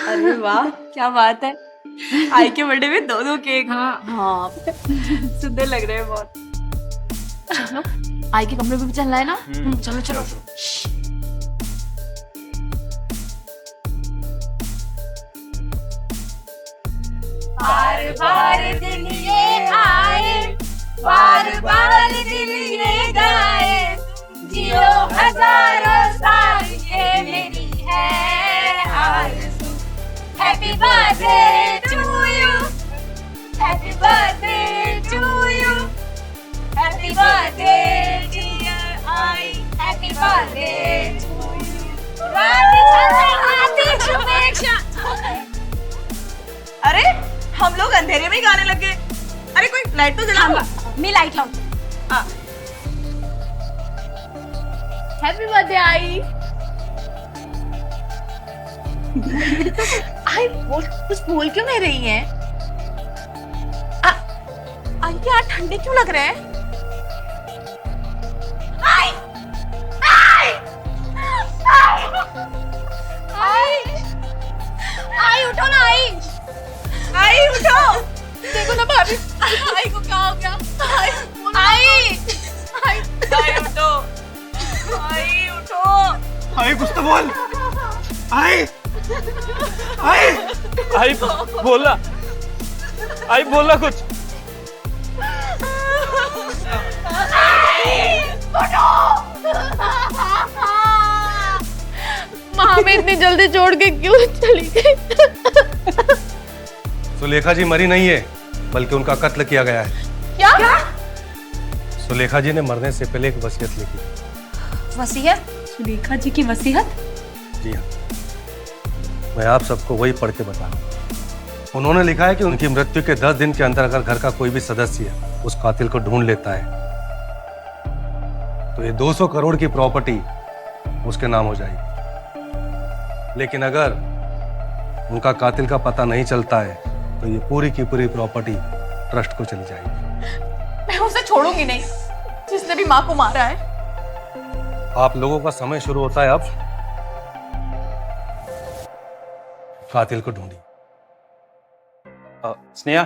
अरे वाह, क्या बात है। आई के बर्थडे में दो केक। हाँ सुंदर लग रहे हैं बहुत। चलो आई के कमरे में भी चलना है ना। चलो चलो। बार बार दिन ये आए, बार बार दिन ये गाए, जियो हजारों साल ये मेरी है आरज़ू। Happy birthday to you, happy birthday to you, happy birthday dear आई, हैप्पी बर्थडे टू यू। हार्दिक शुभेच्छा। अरे हम लोग अंधेरे में ही गाने लगे। अरे कोई लाइट तो जलाऊंगा। मैं लाइट लाऊं। हैप्पी बर्थडे आई। आई कुछ बोल क्यों नहीं रही है? आई यार ठंडे क्यों लग रहे हैं? आई आई आई आई उठो ना आई। आई उठो, देखो ना भाभी आई को क्या हो गया। आई आई आई आई उठो, आई उठो। आई कुछ तो बोल। आई आई बोला, आई बोला कुछ। माँ हमें इतनी जल्दी छोड़ के क्यों चली गई? सुलेखा जी मरी नहीं है, बल्कि उनका कत्ल किया गया है। क्या? सुलेखा जी ने मरने से पहले एक वसीयत लिखी। वसीयत? सुलेखा जी की वसीयत? जी हाँ, मैं आप सबको वही पढ़ के बता रहा हूँ। उन्होंने लिखा है कि उनकी मृत्यु के 10 दिन के अंदर अगर घर का कोई भी सदस्य उस कातिल को ढूंढ लेता है तो ये 200 करोड़ की प्रॉपर्टी उसके नाम हो जाएगी। लेकिन अगर उनका कातिल का पता नहीं चलता है तो ये पूरी की पूरी प्रॉपर्टी ट्रस्ट को चली जाएगी। मैं उसे छोड़ूंगी नहीं जिसने भी माँ को मारा है। आप लोगों का समय शुरू होता है अब। कातिल को ढूंढिए। स्नेहा,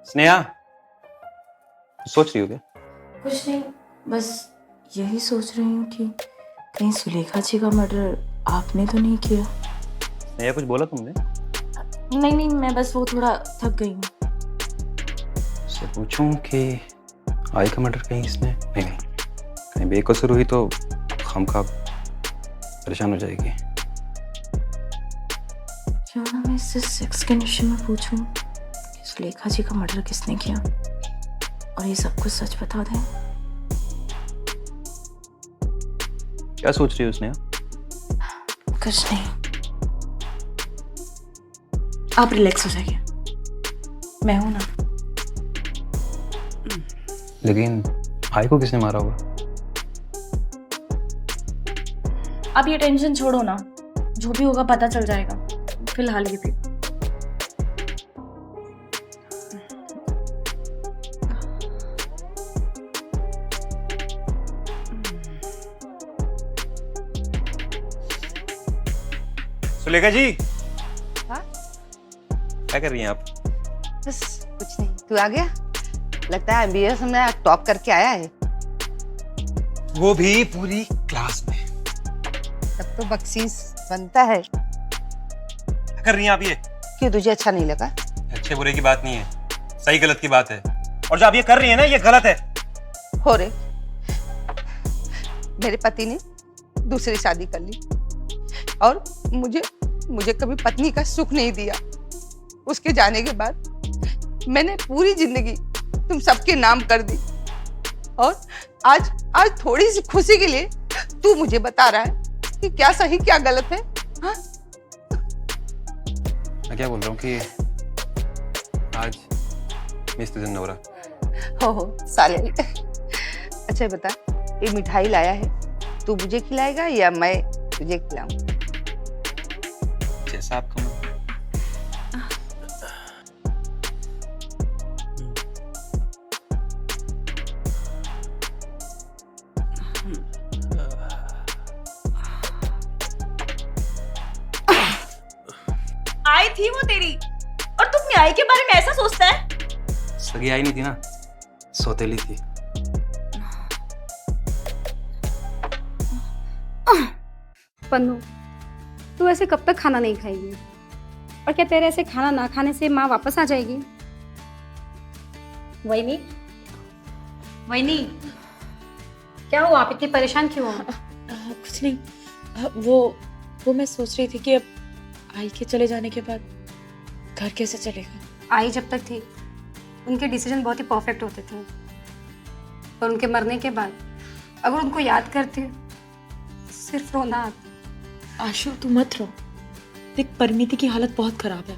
स्नेहा, सोच रही हो क्या? कुछ नहीं, बस यही सोच रही हूँ कि कहीं सुलेखा जी का मर्डर आपने तो नहीं किया। स्नेहा कुछ बोला तुमने? नहीं, मैं बस वो थोड़ा थक गई हूँ। उससे पूछूं कि आई का मर्डर कहीं इसने? नहीं, कहीं बेकसूर हुई तो खामखा परेशान हो जाएगी। क्यों ना मैं इससे सेक्स के नशे में पूछूं कि सुलेखा जी का मर्डर किसने किया और ये सब कुछ सच बता दें। क्या सोच रही हो स्नेहा? कुछ नहीं, आप रिलैक्स हो जाइए, मैं हूं ना। लेकिन आई को किसने मारा होगा? आप ये टेंशन छोड़ो ना, जो भी होगा पता चल जाएगा। फिलहाल ये भी सुलेखा जी। हाँ? क्या कर रही हैं आप? बस कुछ नहीं, तू आ गया? लगता है एमबीएस में टॉप करके आया है। वो भी पूरी क्लास में। तब तो बख्शीश बनता है। क्या कर रही हैं आप ये? क्यों, तुझे अच्छा नहीं लगा? अच्छे बुरे की बात नहीं है, सही गलत की बात है। और जो आप ये कर रही हैं ना, ये गलत है। हो रे, मेरे पति ने दूसरी शादी कर ली और मुझे कभी पत्नी का सुख नहीं दिया। उसके जाने के बाद मैंने पूरी जिंदगी तुम सबके नाम कर दी और आज थोड़ी सी खुशी के लिए तू मुझे बता रहा है कि क्या सही क्या गलत है। हाँ? मैं क्या बोल रहा हूँ कि आज मिस तुझे नवरा। हो साले। अच्छा बता, ये मिठाई लाया है, तू मुझे खिलाएगा या मैं तुझे खिलाऊं? जैसा आपका मन। आई थी वो तेरी, और तू अपनी आई के बारे में ऐसा सोचता है? सगी आई नहीं थी ना, सौतेली थी। पन्नू, तू ऐसे कब तक खाना नहीं खाएगी? और क्या तेरे ऐसे खाना ना खाने से माँ वापस आ जाएगी? वहीनी, वहीनी, क्या हुआ? आप इतनी परेशान क्यों हो? कुछ नहीं, वो मैं सोच रही थी कि अब आई के चले जाने के बाद घर कैसे चलेगा। आई जब तक थी उनके डिसीजन बहुत ही परफेक्ट होते थे, और उनके मरने के बाद अगर उनको याद करते सिर्फ रोना आता। आशु तू मत रो, देख परिणीति की हालत बहुत खराब है,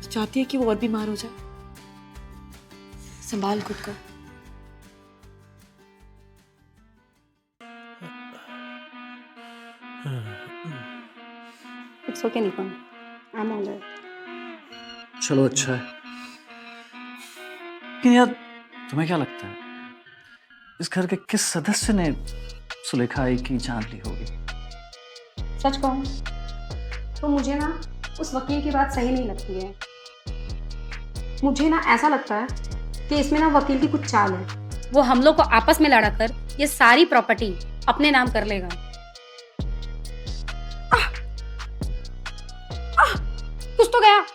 चाहती है कि वो और बीमार हो जाए। संभाल खुद को। It's okay Nippon, I am alright. चलो अच्छा है, लेकिन यार तुम्हें क्या लगता है इस घर के किस सदस्य ने सुलेखा आई की जान ली होगी? सच कहूं तो मुझे ना उस वकील की बात सही नहीं लगती है। मुझे ना ऐसा लगता है कि इसमें ना वकील की कुछ चाल है। वो हम लोग को आपस में लड़ाकर ये सारी प्रॉपर्टी अपने नाम कर लेगा। कुछ तो गया।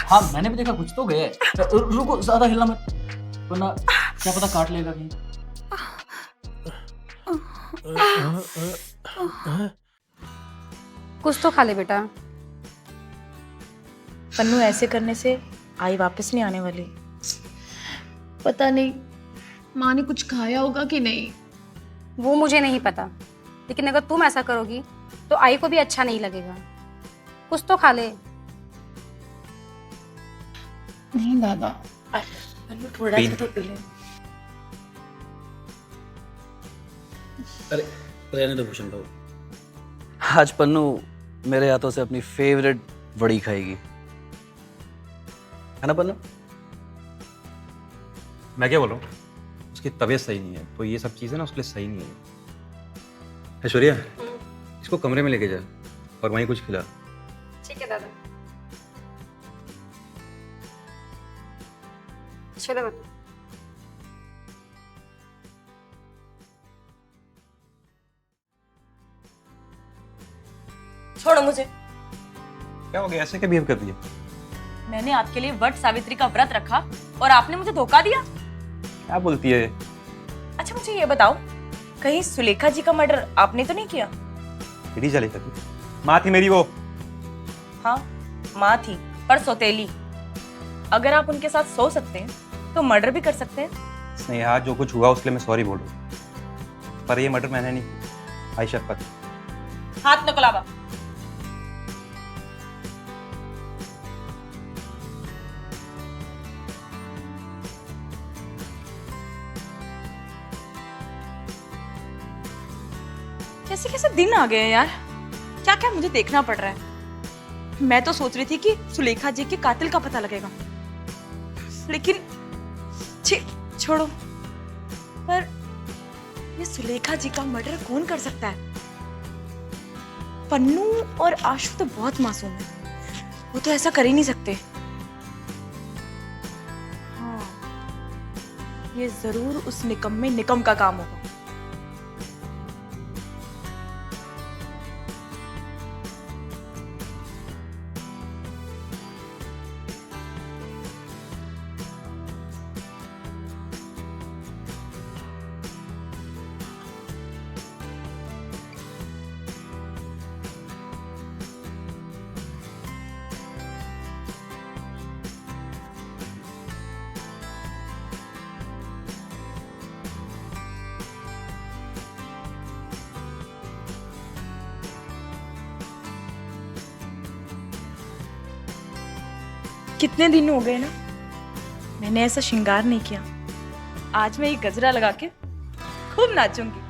हाँ मैंने भी देखा, कुछ तो गया है। रुको, ज्यादा हिलना मत, वरना क्या पता काट लेगा कहीं। कुछ तो खा ले बेटा। पन्नू ऐसे करने से आई वापस नहीं आने वाली। पता नहीं माँ ने कुछ खाया होगा कि नहीं। वो मुझे नहीं पता, लेकिन अगर तुम ऐसा करोगी तो आई को भी अच्छा नहीं लगेगा। कुछ तो खा ले। नहीं दादा, पन्नू थोड़ा सा तो पी ले। अरे रहने दो भूषण बाबू, आज पन्नू मेरे हाथों से अपनी फेवरेट वड़ी खाएगी, है ना पन्नू? मैं क्या बोल रहा हूँ, उसकी तबीयत सही नहीं है, तो ये सब चीज़ें ना उसके लिए सही नहीं है। ऐश्वर्या, इसको कमरे में लेके जा और वहीं कुछ खिला। ठीक है दादा। चलो बेटा। छोड़ो मुझे। क्या हो गया, ऐसे क्या बिहेव कर दिया? मैंने आपके लिए वट सावित्री का व्रत रखा और आपने मुझे धोखा दिया। क्या बोलती है? अच्छा मुझे ये बताओ, कहीं सुलेखा जी का मर्डर आपने तो नहीं किया? किडी चली थी, माँ थी मेरी वो। हाँ माँ थी, पर सौतेली। अगर आप उनके साथ सो सकते हैं तो मर्डर भी कर सकते हैं। स्नेहा, जो कुछ हुआ उसके लिए मैं सॉरी बोल रहा हूँ, पर ये मर्डर मैंने नहीं किया। आई शपथ। हाथ नकलावा। कैसे कैसे दिन आ गए हैं यार, क्या क्या मुझे देखना पड़ रहा है। मैं तो सोच रही थी कि सुलेखा जी के कातिल का पता लगेगा, लेकिन छोड़ो। पर ये सुलेखा जी का मर्डर कौन कर सकता है? पन्नू और आशु तो बहुत मासूम है, वो तो ऐसा कर ही नहीं सकते। हाँ, ये जरूर उस निकम्मे निकम का काम होगा। कितने दिन हो गए ना मैंने ऐसा श्रृंगार नहीं किया। आज मैं ये गजरा लगा के खूब नाचूंगी।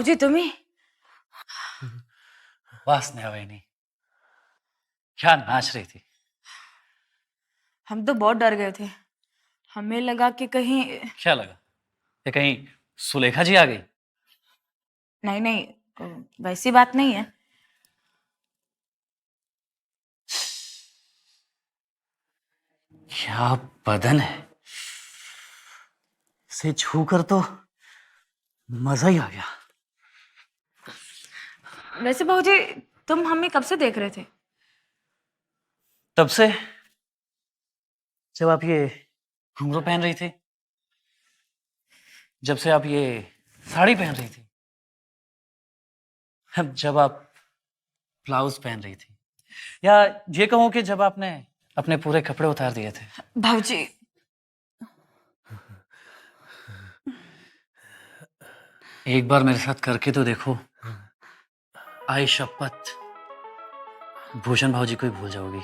भाऊजी तुम्ही वाह स्नेहा बहनी, क्या नाच रही थी। हम तो बहुत डर गए थे, हमें लगा कि कहीं क्या लगा कि कहीं सुलेखा जी आ गई? नहीं नहीं, वैसी बात नहीं है। क्या बदन है, इसे छूकर तो मजा ही आ गया। वैसे भाऊजी तुम हमें कब से देख रहे थे? तब से जब आप ये घुंघरू पहन रही थी, जब से आप ये साड़ी पहन रही थी, जब आप ब्लाउज पहन रही थी, या ये कहूं कि जब आपने अपने पूरे कपड़े उतार दिए थे। भाऊजी एक बार मेरे साथ करके तो देखो, आई शपथ भूषण भाऊजी को ही भूल जाओगी।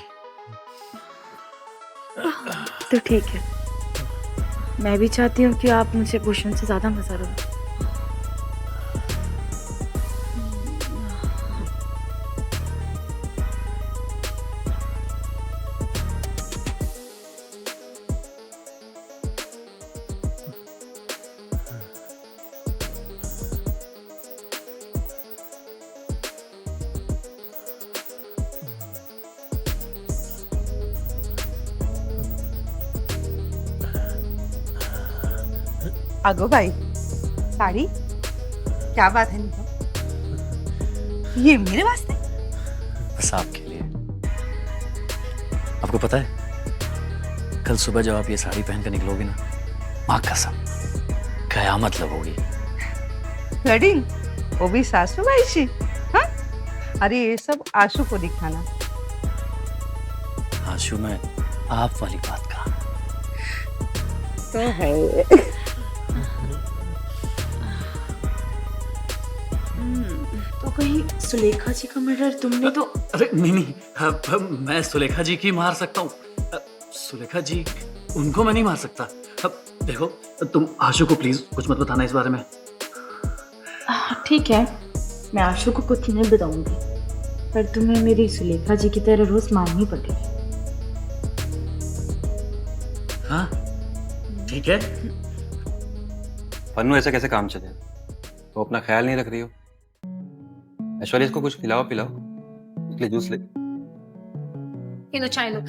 तो ठीक है, मैं भी चाहती हूँ कि आप मुझे भूषण से ज्यादा मजा दो। आगो भाई, साड़ी क्या बात है निको? ये मेरे वास्ते? बस आपके लिए। आपको पता है, कल सुबह जब आप ये साड़ी पहन कर निकलोगी ना, माँ कसम कयामत लगोगी। वेडिंग, वो भी सासू भाई से? हाँ? अरे ये सब आशु को दिखाना। आशु में आप वाली बात कहा तो है। तो कहीं सुलेखा जी का मर्डर तुमने तो? अरे नहीं, मैं सुलेखा जी की मार सकता हूँ, सुलेखा जी उनको मैं नहीं मार सकता। अब देखो, तुम आशु को प्लीज कुछ मत बताना इस बारे में। ठीक है, मैं आशु को कुछ नहीं बताऊंगी, पर तुम्हें मेरी सुलेखा जी की तरह रोज मारनी पड़ेगी। हाँ ठीक है। पन्नू ऐसे कैसे काम चले? तो अपना ख्याल नहीं रख रही हो। ऐश्वर्या इसको कुछ खिलाओ पिलाओ, इसलिए जूस ले। ये लो चाय लो।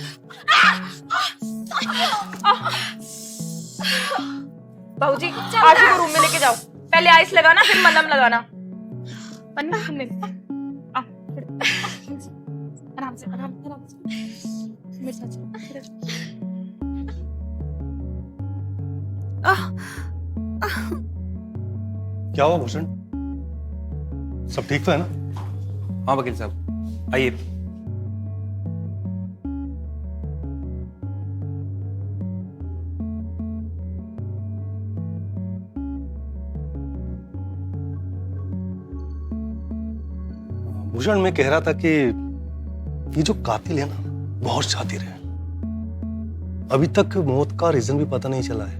भाऊजी आशु को रूम में लेके जाओ, पहले आइस लगाना फिर मलहम लगाना। पन्ना हमने आराम से आराम से मेरे साथ क्या हुआ भूषण? सब ठीक तो है ना? हाँ वकील साहब, आइए। भूषण, मैं कह रहा था कि ये जो कातिल है ना, बहुत शातिर है। अभी तक मौत का रीजन भी पता नहीं चला है।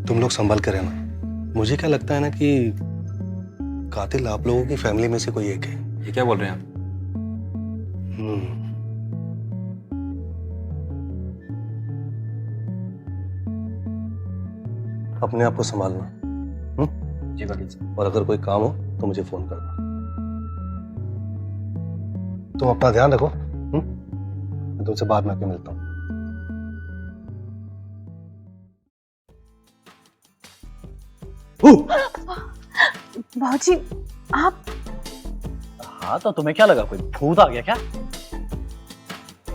तुम लोग संभल कर रहना। मुझे क्या लगता है ना कि कातिल आप लोगों की फैमिली में से कोई एक है। ये क्या बोल रहे हैं आप? अपने आप को संभालना। जी वकील साहब। और अगर कोई काम हो तो मुझे फोन करना। तुम अपना ध्यान रखो। मैं तुमसे बाद में आके मिलता हूँ। भाऊजी आप? हाँ तो तुम्हें क्या लगा, कोई भूत आ गया क्या?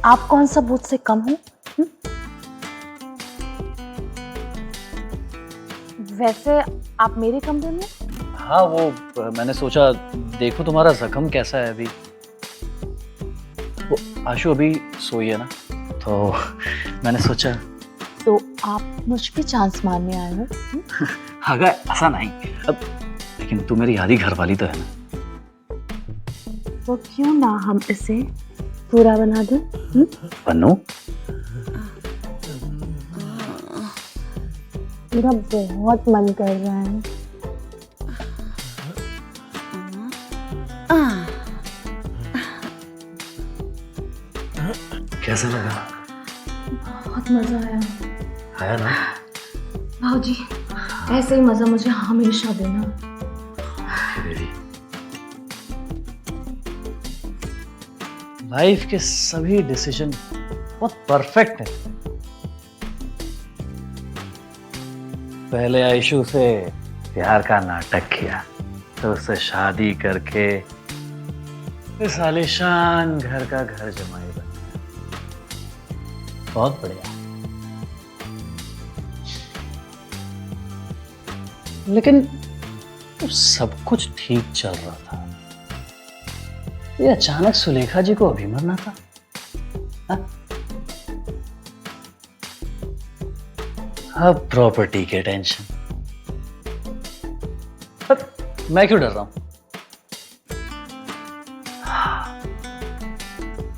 आप कौन सा भूत से कम हो? वैसे आप मेरे कमरे में? हाँ वो मैंने सोचा देखो तुम्हारा जख्म कैसा है अभी। वो आशु अभी सोई है ना, तो मैंने सोचा। तो आप मुझ पे चांस मारने आए हो? अगर ऐसा नहीं, अब लेकिन तू मेरी आधी घर वाली तो है ना। तो क्यों ना हम इसे पूरा बना दें? पन्नू, मेरा बहुत मन कर रहा है कैसा लगा? बहुत मजा आया आया ना? भाजी, ऐसे ही मजा मुझे हमेशा देना। बेबी, लाइफ के सभी डिसीजन बहुत परफेक्ट है। पहले आयशु से प्यार का नाटक किया, तो उससे शादी करके इस आलीशान घर का घर जमाई बन गया। बहुत बढ़िया। लेकिन तो सब कुछ ठीक चल रहा था, ये अचानक सुलेखा जी को अभी मरना था। हा? अब प्रॉपर्टी के टेंशन। अब मैं क्यों डर रहा हूं?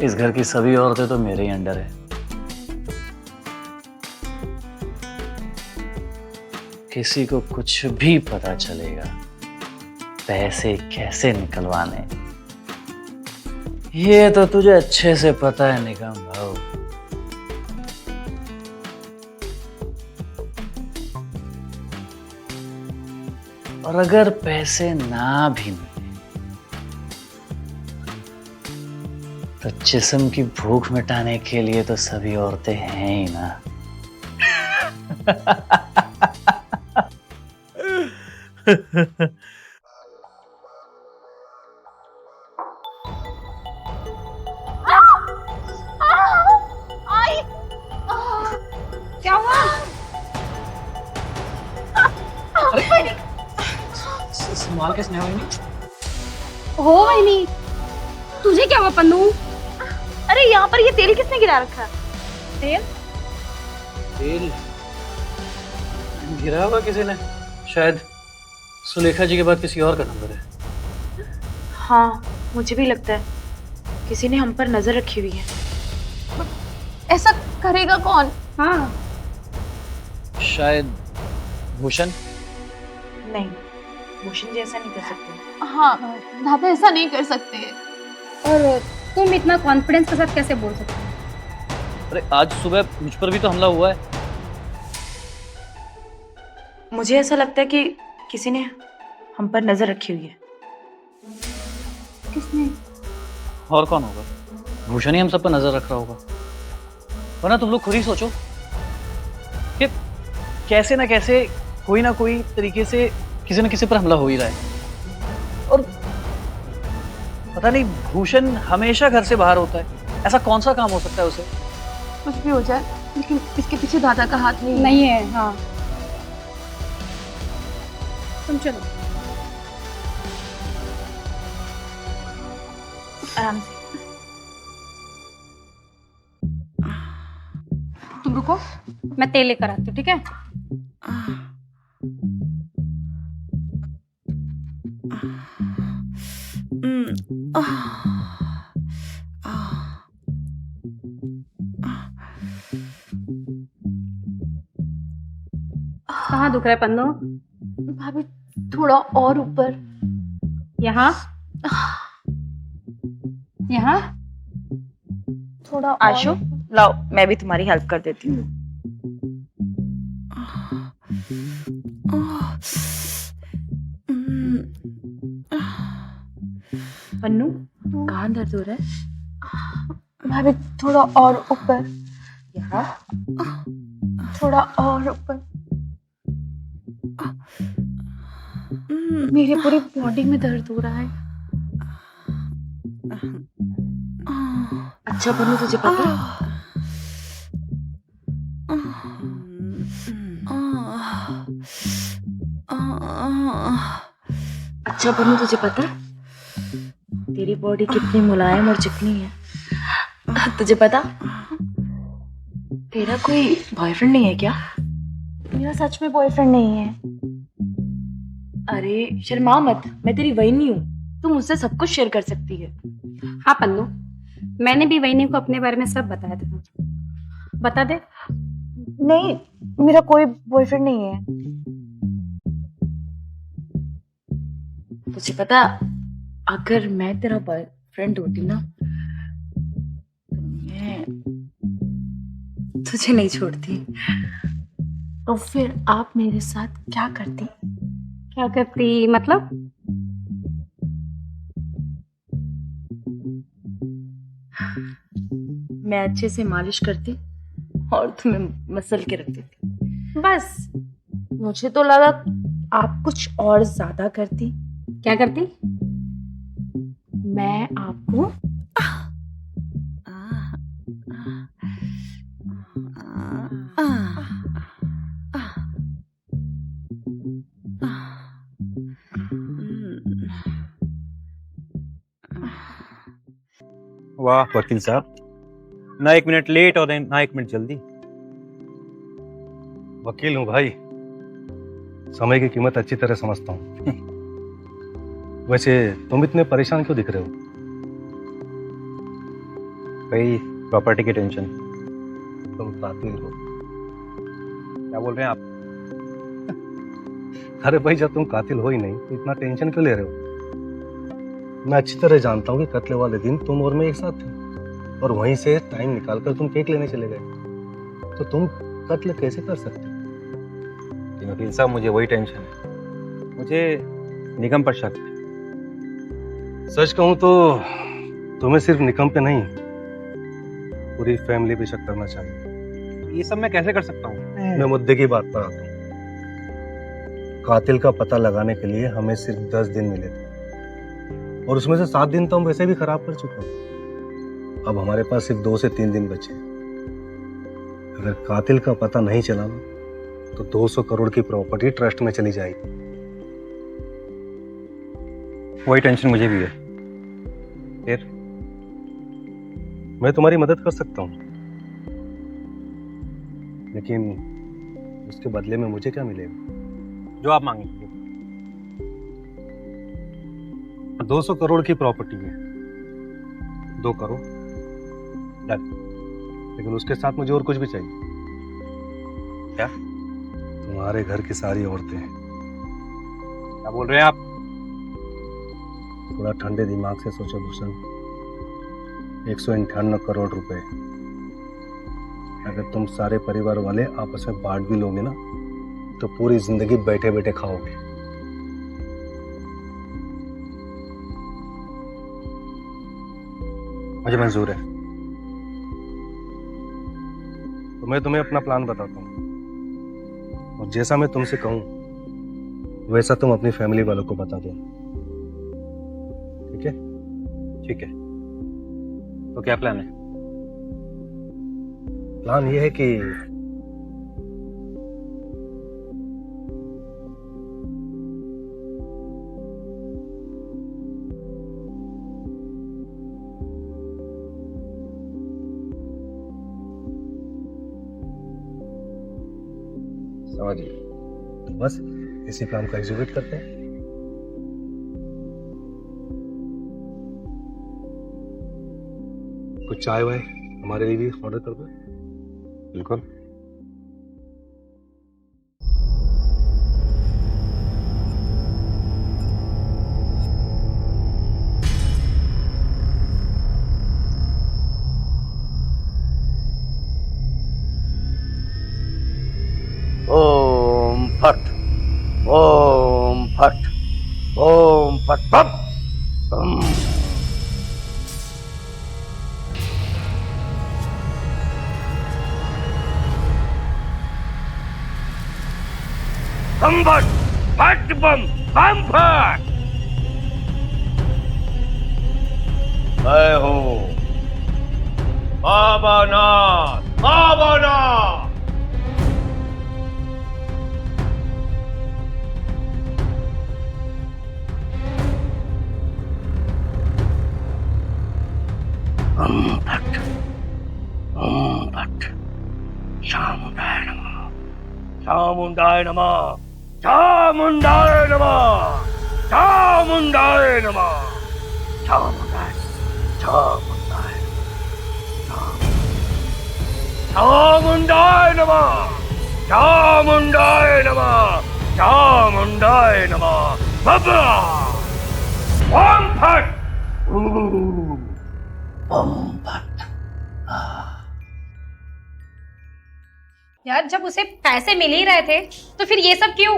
इस घर की सभी औरतें तो मेरे ही अंडर है। किसी को कुछ भी पता चलेगा पैसे कैसे निकलवाने, ये तो तुझे अच्छे से पता है निगम भाऊ। और अगर पैसे ना भी मिले तो जिस्म की भूख मिटाने के लिए तो सभी औरतें हैं ही ना। क्या हुआ? संभाल के स्नेहा हो वही, तुझे क्या हुआ पन्नू? अरे यहाँ पर ये तेल किसने गिरा रखा है? तेल? तेल गिरा हुआ किसी ने, शायद सुलेखा जी के बाद किसी और का नंबर है। हाँ, मुझे भी लगता है किसी ने हम पर नजर रखी हुई है। ऐसा करेगा कौन? हाँ, शायद भूषण। नहीं, भूषण जी ऐसा नहीं कर सकते। हाँ, भाभी ऐसा नहीं कर सकते। और तुम इतना कॉन्फिडेंस के साथ कैसे बोल सकते हो? अरे आज सुबह मुझ पर भी तो हमला हुआ है। मुझे ऐसा लगता है कि किसी ने हम पर नजर रखी हुई है। किसने? और कौन होगा? भूषण ही हम सब पर नजर रख रहा होगा। वरना तुम लोग खुद ही सोचो कि कैसे ना कैसे कोई ना कोई तरीके से किसी न किसी पर हमला हो ही रहा है। और पता नहीं भूषण हमेशा घर से बाहर होता है, ऐसा कौन सा काम हो सकता है उसे? कुछ भी हो जाए, लेकिन इसके पीछे दादा का हाथ नहीं है। हाँ, तुम चलो आराम से। तुम रुको, मैं तेल लेकर आती हूँ, ठीक है? कहाँ दुख रहा है पन्नू? भाभी थोड़ा और ऊपर। यहाँ? यहाँ? थोड़ा आशु, लाओ मैं भी तुम्हारी हेल्प कर देती हूँ। पन्नू, कहाँ दर्द हो रहा है? भाभी थोड़ा और ऊपर। यहाँ? थोड़ा और ऊपर। मेरे पूरी बॉडी में दर्द हो रहा है। अच्छा पन्नू, तुझे पता है अच्छा पन्नू, तुझे पता है तेरी बॉडी कितनी मुलायम और चिकनी है? तुझे पता तेरा कोई बॉयफ्रेंड नहीं है क्या? मेरा सच में बॉयफ्रेंड नहीं है। अरे शर्मा मत, मैं तेरी वहीनी हूँ, तू मुझसे सब कुछ शेयर कर सकती है। हाँ पन्नू, मैंने भी वहीनी को अपने बारे में सब बताया था। बता दे। नहीं, मेरा कोई बॉयफ्रेंड नहीं है। तुझे पता, अगर मैं तेरा बॉयफ्रेंड होती ना, तो मैं तुझे नहीं छोड़ती। तो फिर आप मेरे साथ क्या करती? क्या करती मतलब? मैं अच्छे से मालिश करती और तुम्हें मसल के रख देती, बस। मुझे तो लगा आप कुछ और ज्यादा करती। क्या करती? मैं आपको वाह वकील साहब, ना 1 मिनट लेट और ना 1 मिनट जल्दी। वकील हूँ भाई, समय की कीमत अच्छी तरह समझता हूँ। वैसे तुम इतने परेशान क्यों दिख रहे हो? भाई प्रॉपर्टी की टेंशन। तुम कातिल हो। क्या बोल रहे हैं आप? अरे भाई, जब तुम कातिल हो ही नहीं तो इतना टेंशन क्यों ले रहे हो? मैं अच्छी तरह जानता हूँ कि कत्ल वाले दिन तुम और मैं एक साथ थे, और वहीं से टाइम निकालकर तुम केक लेने चले गए। तो तुम कत्ल कैसे कर सकते? वकील साहब, मुझे वही टेंशन है, मुझे निगम पर शक है। सच कहूँ तो तुम्हें सिर्फ निकम पे नहीं, पूरी फैमिली पे शक करना चाहिए। ये सब मैं कैसे कर सकता हूँ? मैं मुद्दे की बात पर आता हूँ। कातिल का पता लगाने के लिए हमें सिर्फ 10 दिन मिले थे, और उसमें से 7 दिन तो हम वैसे भी खराब कर चुके हैं। अब हमारे पास सिर्फ 2 से 3 दिन बचे। अगर कातिल का पता नहीं चला ना, तो 200 करोड़ की प्रॉपर्टी ट्रस्ट में चली जाएगी। वही टेंशन मुझे भी है। फिर मैं तुम्हारी मदद कर सकता हूँ, लेकिन उसके बदले में मुझे क्या मिलेगा? जो आप मांगेंगे। 200 करोड़ की प्रॉपर्टी है, 2 करोड़ डन। लेकिन उसके साथ मुझे और कुछ भी चाहिए। क्या? तुम्हारे घर की सारी औरतें। क्या बोल रहे हैं आप? थोड़ा ठंडे दिमाग से सोचो भूषण। 198 करोड़ रुपए अगर तुम सारे परिवार वाले आपस में बांट भी लोगे ना, तो पूरी जिंदगी बैठे बैठे खाओगे। मुझे मंजूर है। तो मैं तुम्हें अपना प्लान बताता हूँ, और जैसा मैं तुमसे कहूँ वैसा तुम अपनी फैमिली वालों को बता दो। ठीक है? ठीक है। तो क्या प्लान है? प्लान ये है कि समझिए। तो बस इसी प्लान का एग्जीक्यूट करते हैं। कुछ चाय वाय हमारे लिए भी ऑर्डर कर दो। बिल्कुल। ओम फट, ओम फट, ओम फट फट। बम फट, फट बम, बम फट। मैं हूँ बाबा नाथ, बाबा नाथ। Om Bhat, Om Bhat, Chamundaya Namah, Chamundaya Namah, Chamundaya Namah, Chamundaya Namah, Chamundaya, Chamundaya, Chamundaya Namah, Chamundaya Namah, Chamundaya Namah, Baba, Om Bhat. Om Bhat. यार जब उसे पैसे मिल ही रहे थे तो फिर ये सब क्यों?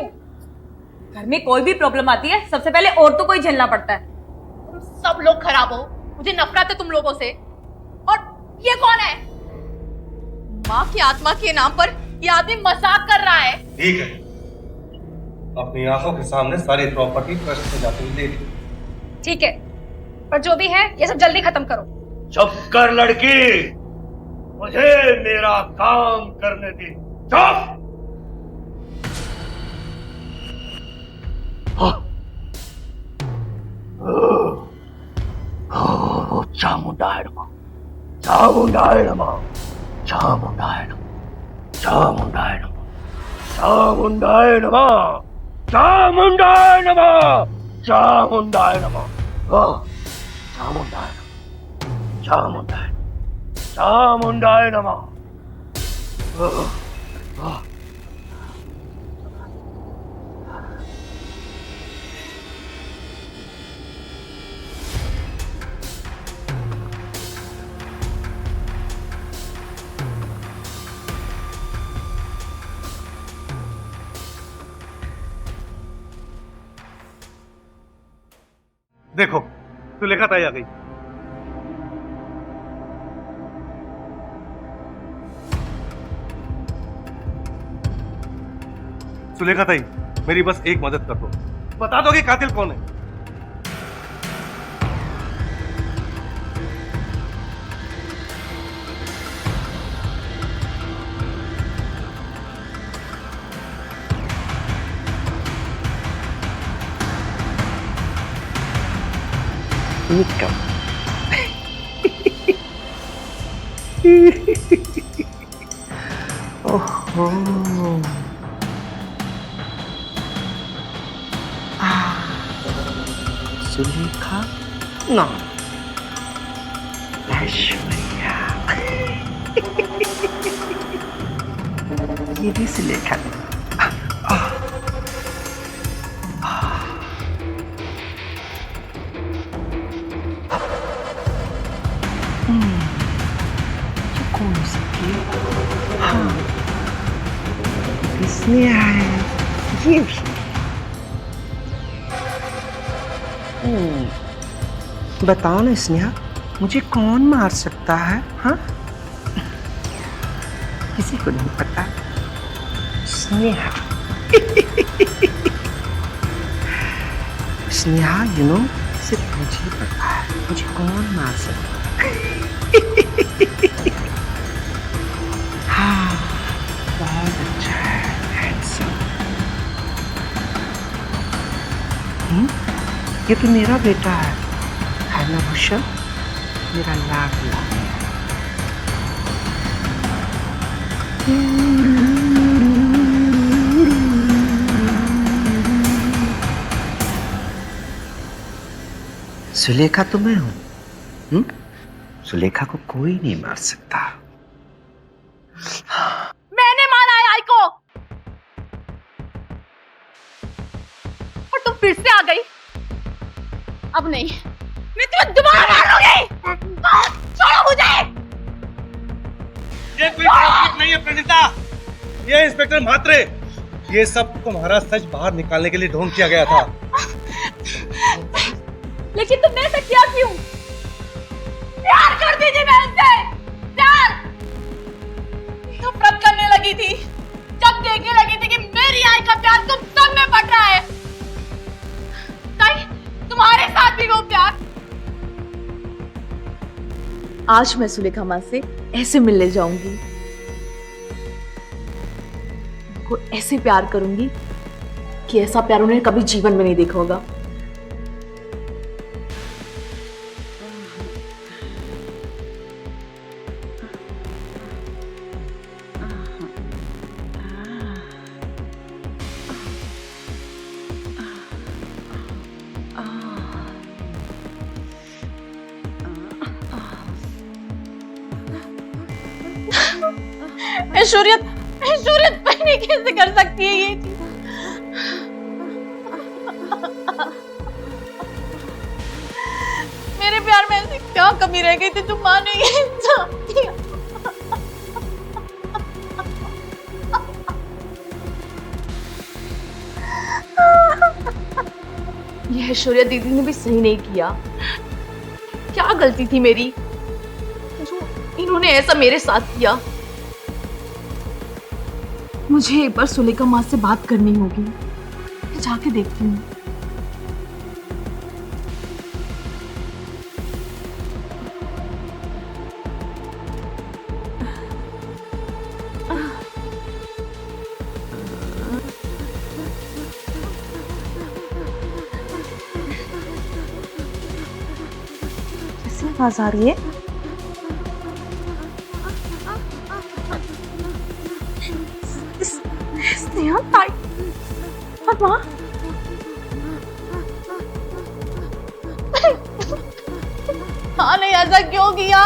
घर में कोई भी प्रॉब्लम आती है सबसे पहले औरतों को ही झेलना पड़ता है। तुम सब लोग खराब हो, मुझे नफरत है तुम लोगों से। और ये कौन है? माँ की आत्मा के नाम पर ये आदमी मजाक कर रहा है। ठीक है, अपनी आंखों के सामने सारी प्रॉपर्टी ट्रस्ट में जाते हुए ले ली। ठीक है, पर जो भी है ये सब जल्दी खत्म करो। चुप कर लड़की, मुझे मेरा काम करने दे। चुप। चामुंडाय नमः, चामुंडाय नमः, चामुंडाय नमः, चामुंडाय नमः, चामुंडाय नमः, चामुंडाय नमः, चामुंडाय नमः, चामुंडाय नमः, चामुंडाय, चामुंडाय नमः। देखो, सुलेखा ताई आ गई। सुलेखा ताई, मेरी बस एक मदद कर दो, बता दो कि कातिल कौन है। निकम। ओहो। सुलेखा ना, ऐश्वर्या। ये भी सुलेखा। कौन सी? हाँ, इसमें है ये भी। बताओ ना स्नेहा, मुझे कौन मार सकता है? हाँ, किसी को नहीं पता। स्नेहा। स्नेहा, यू नो, सिर्फ मुझे पता है मुझे कौन मार सकता है। हाँ, बहुत अच्छा है, हैंडसम। ये तो मेरा बेटा है ना भूषण, मेरा लाडला। सुलेखा तो मैं हूं। सुलेखा को कोई नहीं मार सकता। मैंने मारा है आई को, और तुम फिर से आ गई। अब नहीं, मैं तुम्हें दोबारा मारूंगी। छोड़ो मुझे। ये कोई कॉन्फ्लिक्ट नहीं है प्रणीता, ये इंस्पेक्टर म्हात्रे, ये सब तुम्हारा सच बाहर निकालने के लिए ढोंग किया गया था। लेकिन तुमने ऐसा किया क्यों? प्यार कर दीजिए मैं उससे, प्यार। नफरत करने लगी थी जब देखने लगी थी कि मेरी आई का प्यार तुम सब में बट रहा है। ताई, तुम्हारे साथ भी वो प्यार। आज मैं सुलेखा माँ से ऐसे मिलने जाऊंगी, उनको ऐसे प्यार करूंगी कि ऐसा प्यार उन्हें कभी जीवन में नहीं देखा होगा। ऐश्वर्या, ऐश्वर्या पहले कैसे कर सकती है ये चीज? मेरे प्यार में ऐसी क्या कमी रह गई थी जो माँ ने ये सब किया? ऐश्वर्या दीदी ने भी सही नहीं किया। क्या गलती थी मेरी जो इन्होंने ऐसा मेरे साथ किया? मुझे एक बार सुलेखा माँ से बात करनी होगी। मैं जाके देखती हूँ। कैसी आवाज आ रही है? स्नेहा ताई और माँ। हाँ नहीं, ऐसा क्यों किया?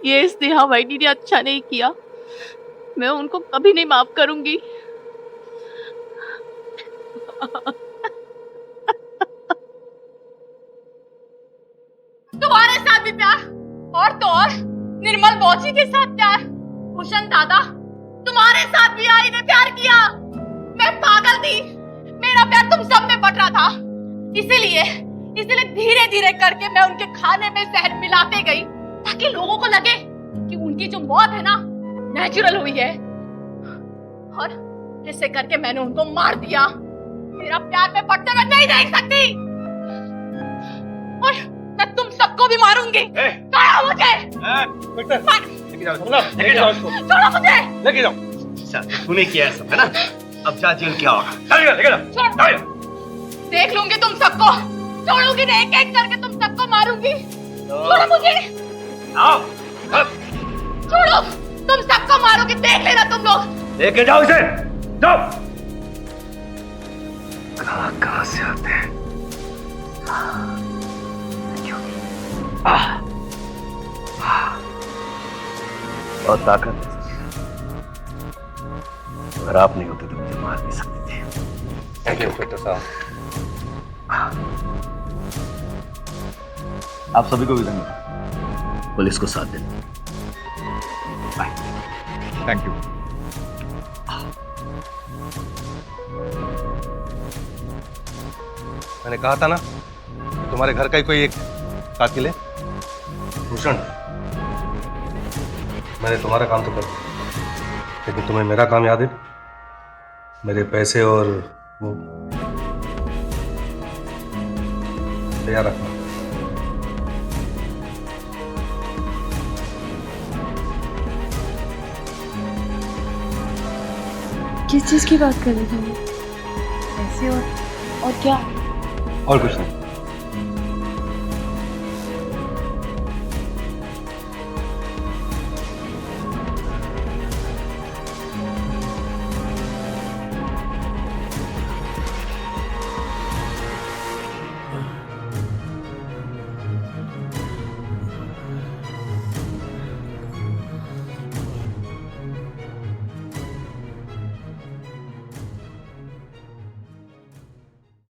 ये स्नेहा वाइटी ने अच्छा नहीं किया। मैं उनको कभी नहीं माफ करूंगी। तुम्हारे साथ भी प्यार, और तो और निर्मल बॉसी के साथ प्यार। भूषण दादा, तुम्हारे साथ भी आई ने प्यार किया। मैं पागल थी, मेरा प्यार तुम सब में बट रहा था। इसीलिए धीरे धीरे करके मैं उनके खाने में जहर मिलाते गई, ताकि लोगों को लगे कि उनकी जो मौत है ना नेचुरल हुई है। और ऐसे करके मैंने उनको मार दिया। मेरा प्यार में पड़ते मैं नहीं देख सकती, और मैं तुम सबको भी मारूंगी। छोड़ो मुझे, लेके जाओ इसको। छोड़ो मुझे। लेके जाओ। तूने किया है सब, है ना? अब जा जेल क्या होगा? लेके जाओ। देख लूंगी तुम सबको, छोड़ूंगी नहीं, एक एक करके तुम सबको मारूंगी। छोड़ो मुझे। छोड़ो, तुम सबको मारोगे, देख लेना तुम लोग। लेके जाओ इसे, जाओ। कहां से आते हैं? बहुत ताकत है। अगर आप नहीं होते तो मुझे मार नहीं सकते थे। थैंक यू इंस्पेक्टर साहब। आप सभी को भी धन्यवाद। पुलिस को साथ देना। बाय। Thank you. मैंने कहा था ना कि तुम्हारे घर का ही कोई एक कातिल है। भूषण, मैंने तुम्हारा काम तो कर दिया, लेकिन तुम्हें मेरा काम याद है? मेरे पैसे और वो तैयार रखना। किस चीज की बात कर रहे थे? पैसे और क्या? और कुछ नहीं।